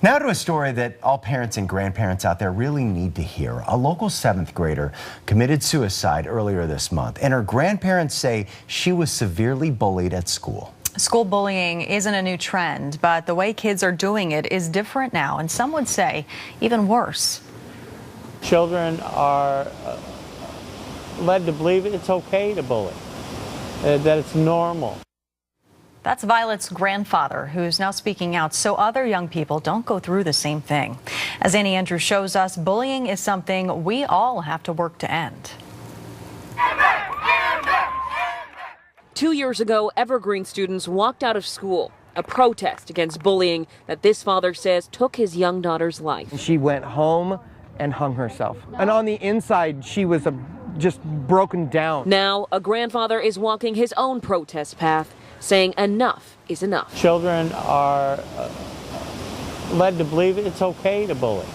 Now to a story that all parents and grandparents out there really need to hear. A local 7th grader committed suicide earlier this month, and her grandparents say she was severely bullied at school. School bullying isn't a new trend, but the way kids are doing it is different now, and some would say even worse. Children are led to believe it's okay to bully, that it's normal. That's Violet's grandfather, who's now speaking out so other young people don't go through the same thing. As Annie Andrews shows us, bullying is something we all have to work to end. 2 years ago, Evergreen students walked out of school, a protest against bullying that this father says took his young daughter's life. She went home and hung herself. And on the inside, she was just broken down. Now, a grandfather is walking his own protest path, saying enough is enough. Children are led to believe it's okay to bully,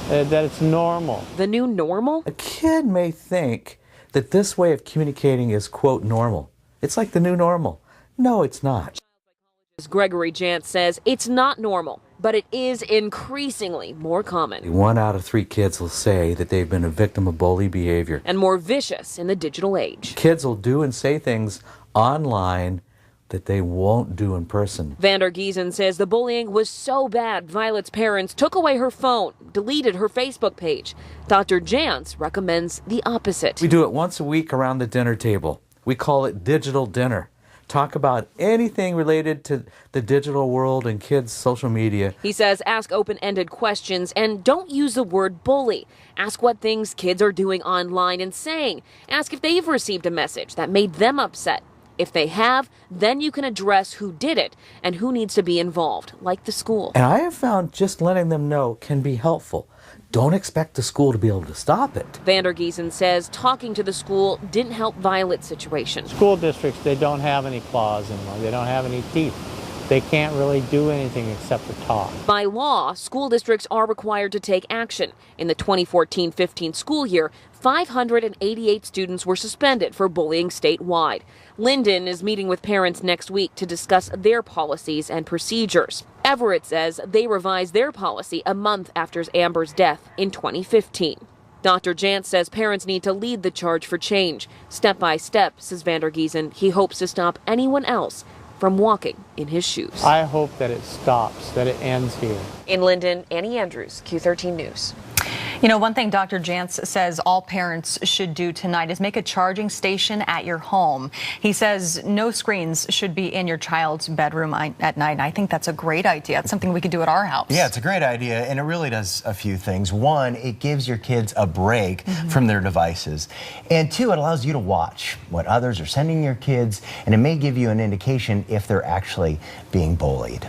that it's normal. The new normal? A kid may think that this way of communicating is, quote, normal. It's like the new normal. No, it's not. As Gregory Jantz says, it's not normal, but it is increasingly more common. 1 out of 3 kids will say that they've been a victim of bully behavior. And more vicious in the digital age. Kids will do and say things online that they won't do in person. Vander Giesen says the bullying was so bad, Violet's parents took away her phone, deleted her Facebook page. Dr. Jantz recommends the opposite. We do it once a week around the dinner table. We call it digital dinner. Talk about anything related to the digital world and kids' social media. He says ask open-ended questions and don't use the word bully. Ask what things kids are doing online and saying. Ask if they've received a message that made them upset. If they have, then you can address who did it and who needs to be involved, like the school. And I have found just letting them know can be helpful. Don't expect the school to be able to stop it. Vander Giesen says talking to the school didn't help Violet's situation. School districts, they don't have any claws anymore. They don't have any teeth. They can't really do anything except for talk. By law, school districts are required to take action. In the 2014-15 school year, 588 students were suspended for bullying statewide. Linden is meeting with parents next week to discuss their policies and procedures. Everett says they revised their policy a month after Amber's death in 2015. Dr. Jantz says parents need to lead the charge for change. Step by step, says Vander Giesen, he hopes to stop anyone else from walking in his shoes. I hope that it stops, that it ends here. In Linden, Annie Andrews, Q13 News. You know, one thing Dr. Jantz says all parents should do tonight is make a charging station at your home. He says no screens should be in your child's bedroom at night. I think that's a great idea. It's something we could do at our house. Yeah, it's a great idea, and it really does a few things. One, it gives your kids a break from their devices. And two, it allows you to watch what others are sending your kids, and it may give you an indication if they're actually being bullied.